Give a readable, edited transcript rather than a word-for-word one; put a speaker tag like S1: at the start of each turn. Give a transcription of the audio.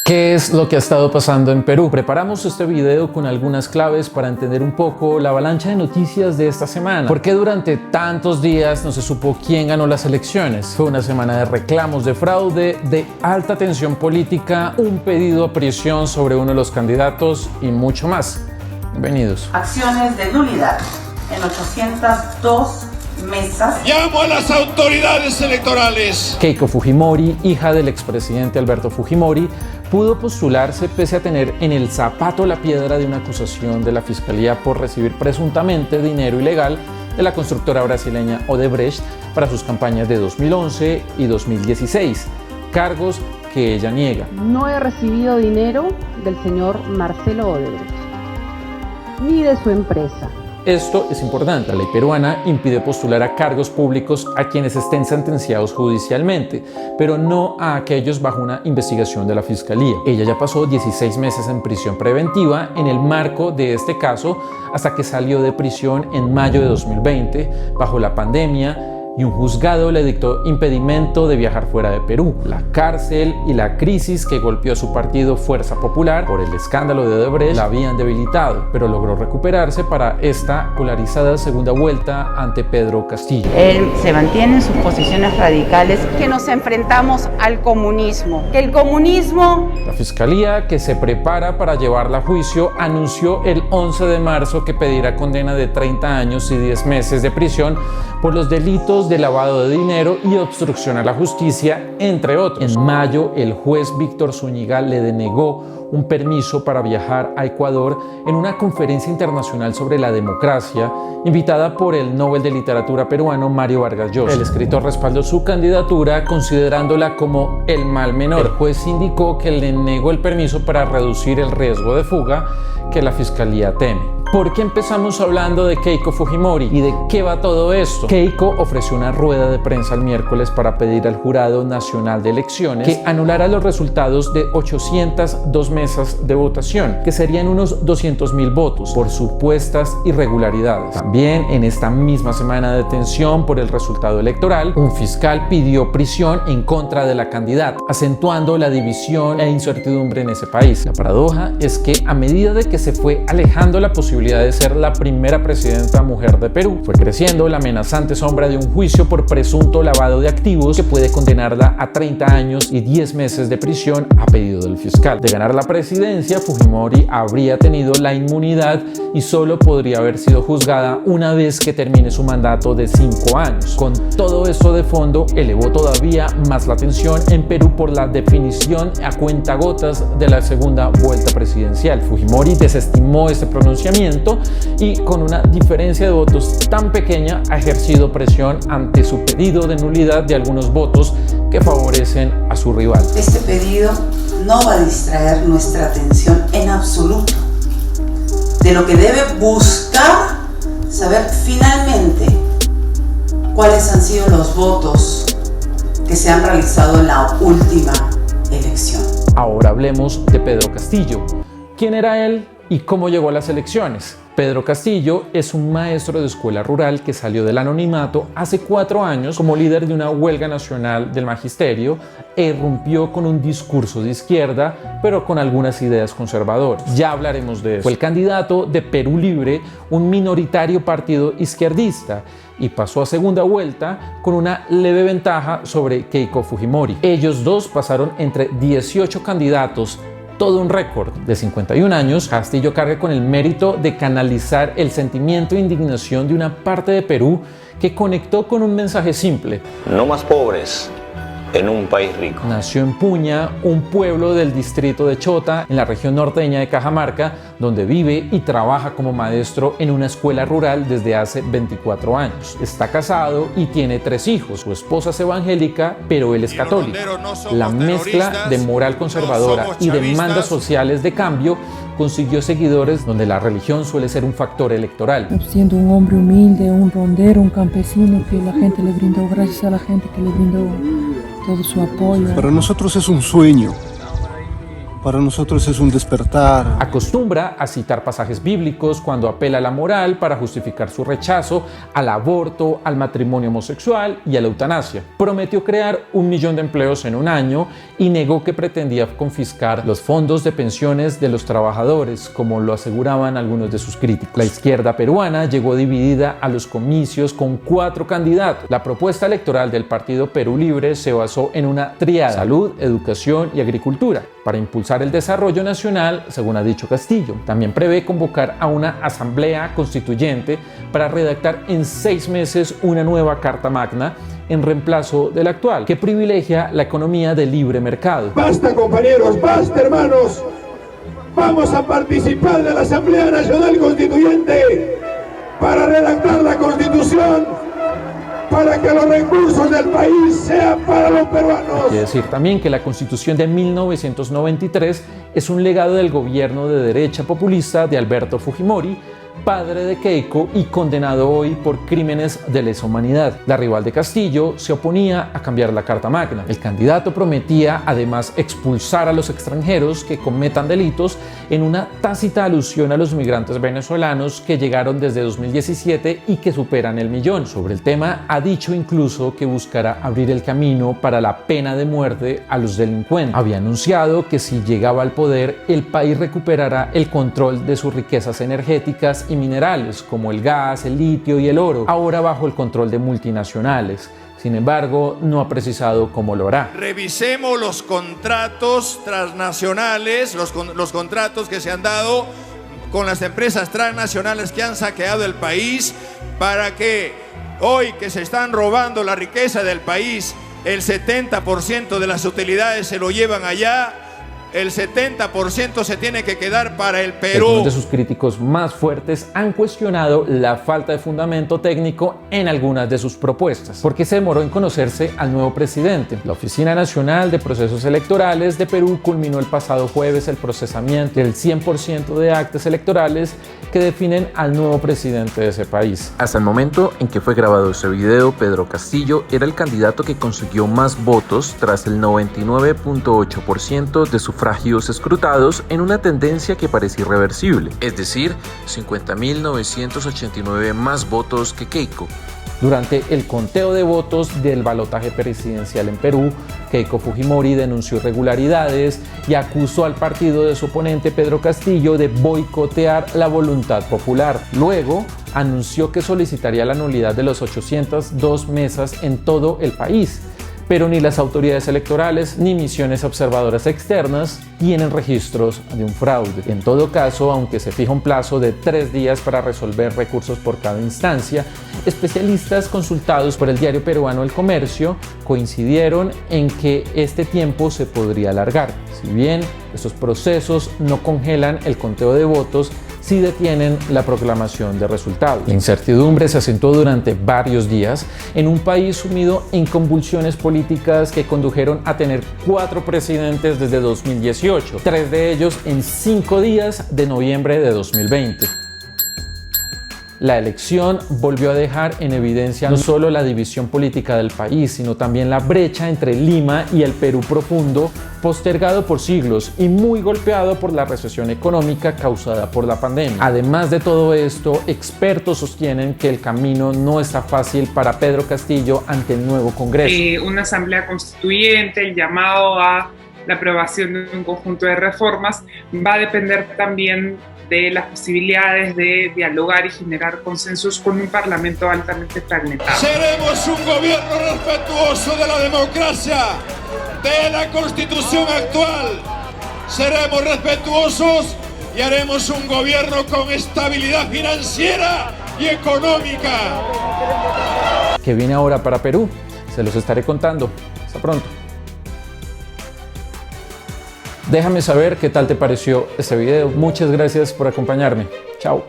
S1: ¿Qué es lo que ha estado pasando en Perú? Preparamos este video con algunas claves para entender un poco la avalancha de noticias de esta semana. ¿Por qué durante tantos días no se supo quién ganó las elecciones? Fue una semana de reclamos de fraude, de alta tensión política, un pedido a prisión sobre uno de los candidatos y mucho más. Bienvenidos.
S2: Acciones de nulidad en 802 mesas.
S3: Llamo a las autoridades electorales.
S1: Keiko Fujimori, hija del expresidente Alberto Fujimori, pudo postularse pese a tener en el zapato la piedra de una acusación de la Fiscalía por recibir presuntamente dinero ilegal de la constructora brasileña Odebrecht para sus campañas de 2011 y 2016, cargos que ella niega.
S4: No he recibido dinero del señor Marcelo Odebrecht, ni de su empresa.
S1: Esto es importante. La ley peruana impide postular a cargos públicos a quienes estén sentenciados judicialmente, pero no a aquellos bajo una investigación de la Fiscalía. Ella ya pasó 16 meses en prisión preventiva en el marco de este caso hasta que salió de prisión en mayo de 2020 bajo la pandemia y un juzgado le dictó impedimento de viajar fuera de Perú. La cárcel y la crisis que golpeó a su partido Fuerza Popular por el escándalo de Odebrecht la habían debilitado, pero logró recuperarse para esta polarizada segunda vuelta ante Pedro Castillo.
S2: Él se mantiene en sus posiciones radicales.
S4: Que nos enfrentamos al comunismo, que el comunismo...
S1: La Fiscalía, que se prepara para llevarla a juicio, anunció el 11 de marzo que pedirá condena de 30 años y 10 meses de prisión por los delitos de lavado de dinero y obstrucción a la justicia, entre otros. En mayo, el juez Víctor Zúñiga le denegó un permiso para viajar a Ecuador en una conferencia internacional sobre la democracia, invitada por el Nobel de Literatura peruano Mario Vargas Llosa. El escritor respaldó su candidatura considerándola como el mal menor. El juez indicó que le negó el permiso para reducir el riesgo de fuga que la Fiscalía teme. ¿Por qué empezamos hablando de Keiko Fujimori y de qué va todo esto? Keiko ofreció una rueda de prensa el miércoles para pedir al Jurado Nacional de Elecciones que anulara los resultados de 802 mesas de votación, que serían unos 200.000 votos, por supuestas irregularidades. También en esta misma semana de tensión por el resultado electoral, un fiscal pidió prisión en contra de la candidata, acentuando la división e incertidumbre en ese país. La paradoja es que a medida de que se fue alejando la posibilidad de ser la primera presidenta mujer de Perú, fue creciendo la amenazante sombra de un juicio por presunto lavado de activos que puede condenarla a 30 años y 10 meses de prisión a pedido del fiscal. De ganar la presidencia, Fujimori habría tenido la inmunidad y solo podría haber sido juzgada una vez que termine su mandato de 5 años. Con todo esto de fondo, elevó todavía más la tensión en Perú por la definición a cuentagotas de la segunda vuelta presidencial. Fujimori desestimó este pronunciamiento y con una diferencia de votos tan pequeña ha ejercido presión ante su pedido de nulidad de algunos votos que favorecen a su rival.
S2: Este pedido no va a distraer nuestra atención en absoluto de lo que debe buscar saber finalmente cuáles han sido los votos que se han realizado en la última elección.
S1: Ahora hablemos de Pedro Castillo. ¿Quién era él y cómo llegó a las elecciones? Pedro Castillo es un maestro de escuela rural que salió del anonimato hace 4 años como líder de una huelga nacional del magisterio e irrumpió con un discurso de izquierda, pero con algunas ideas conservadoras. Ya hablaremos de eso. Fue el candidato de Perú Libre, un minoritario partido izquierdista, y pasó a segunda vuelta con una leve ventaja sobre Keiko Fujimori. Ellos dos pasaron entre 18 candidatos, todo un récord. De 51 años, Castillo carga con el mérito de canalizar el sentimiento e indignación de una parte de Perú que conectó con un mensaje simple:
S5: no más pobres en un país rico.
S1: Nació en Puña, un pueblo del distrito de Chota, en la región norteña de Cajamarca, donde vive y trabaja como maestro en una escuela rural desde hace 24 años. Está casado y tiene 3 hijos. Su esposa es evangélica, pero él es católico. La mezcla de moral conservadora y demandas sociales de cambio consiguió seguidores donde la religión suele ser un factor electoral.
S6: Siendo un hombre humilde, un rondero, un campesino que la gente le brindó, gracias a la gente que le brindó todo su apoyo.
S3: Para nosotros es un sueño
S7: Para nosotros es un despertar.
S1: Acostumbra a citar pasajes bíblicos cuando apela a la moral para justificar su rechazo al aborto, al matrimonio homosexual y a la eutanasia. Prometió crear 1 millón de empleos en un año y negó que pretendía confiscar los fondos de pensiones de los trabajadores, como lo aseguraban algunos de sus críticos. La izquierda peruana llegó dividida a los comicios con 4 candidatos. La propuesta electoral del Partido Perú Libre se basó en una tríada: salud, educación y agricultura, para impulsar el desarrollo nacional, según ha dicho Castillo. También prevé convocar a una asamblea constituyente para redactar en 6 meses una nueva Carta Magna en reemplazo de la actual, que privilegia la economía de libre mercado.
S3: Basta, compañeros, basta, hermanos. Vamos a participar de la Asamblea Nacional Constituyente para redactar la Constitución, para que los recursos del país sean para los peruanos.
S1: Quiere decir también que la Constitución de 1993 es un legado del gobierno de derecha populista de Alberto Fujimori, padre de Keiko y condenado hoy por crímenes de lesa humanidad. La rival de Castillo se oponía a cambiar la Carta Magna. El candidato prometía además expulsar a los extranjeros que cometan delitos, en una tácita alusión a los migrantes venezolanos que llegaron desde 2017 y que superan el 1 millón. Sobre el tema ha dicho incluso que buscará abrir el camino para la pena de muerte a los delincuentes. Había anunciado que si llegaba al poder, el país recuperará el control de sus riquezas energéticas y minerales como el gas, el litio y el oro, ahora bajo el control de multinacionales. Sin embargo, no ha precisado cómo lo hará.
S3: Revisemos los contratos transnacionales, los contratos que se han dado con las empresas transnacionales que han saqueado el país, para que hoy que se están robando la riqueza del país, el 70% de las utilidades se lo llevan allá, el 70% se tiene que quedar para el Perú.
S1: Algunos de sus críticos más fuertes han cuestionado la falta de fundamento técnico en algunas de sus propuestas, porque se demoró en conocerse al nuevo presidente. La Oficina Nacional de Procesos Electorales de Perú culminó el pasado jueves el procesamiento del 100% de actas electorales que definen al nuevo presidente de ese país.
S8: Hasta el momento en que fue grabado ese video, Pedro Castillo era el candidato que consiguió más votos tras el 99.8% de sufragios escrutados, en una tendencia que parece irreversible, es decir, 50.989 más votos que Keiko.
S1: Durante el conteo de votos del balotaje presidencial en Perú, Keiko Fujimori denunció irregularidades y acusó al partido de su oponente Pedro Castillo de boicotear la voluntad popular. Luego, anunció que solicitaría la nulidad de las 802 mesas en todo el país. Pero ni las autoridades electorales ni misiones observadoras externas tienen registros de un fraude. En todo caso, aunque se fija un plazo de 3 días para resolver recursos por cada instancia, especialistas consultados por el diario peruano El Comercio coincidieron en que este tiempo se podría alargar. Si bien estos procesos no congelan el conteo de votos, sí detienen la proclamación de resultados. La incertidumbre se acentuó durante varios días en un país sumido en convulsiones políticas que condujeron a tener 4 presidentes desde 2018, 3 de ellos en 5 días de noviembre de 2020. La elección volvió a dejar en evidencia no solo la división política del país, sino también la brecha entre Lima y el Perú profundo, postergado por siglos y muy golpeado por la recesión económica causada por la pandemia. Además de todo esto, expertos sostienen que el camino no está fácil para Pedro Castillo ante el nuevo Congreso.
S9: Una asamblea constituyente, el llamado a la aprobación de un conjunto de reformas, va a depender también de las posibilidades de dialogar y generar consensos con un parlamento altamente fragmentado.
S3: Seremos un gobierno respetuoso de la democracia, de la Constitución actual. Seremos respetuosos y haremos un gobierno con estabilidad financiera y económica.
S1: ¿Qué viene ahora para Perú? Se los estaré contando. Hasta pronto. Déjame saber qué tal te pareció este video. Muchas gracias por acompañarme. Chao.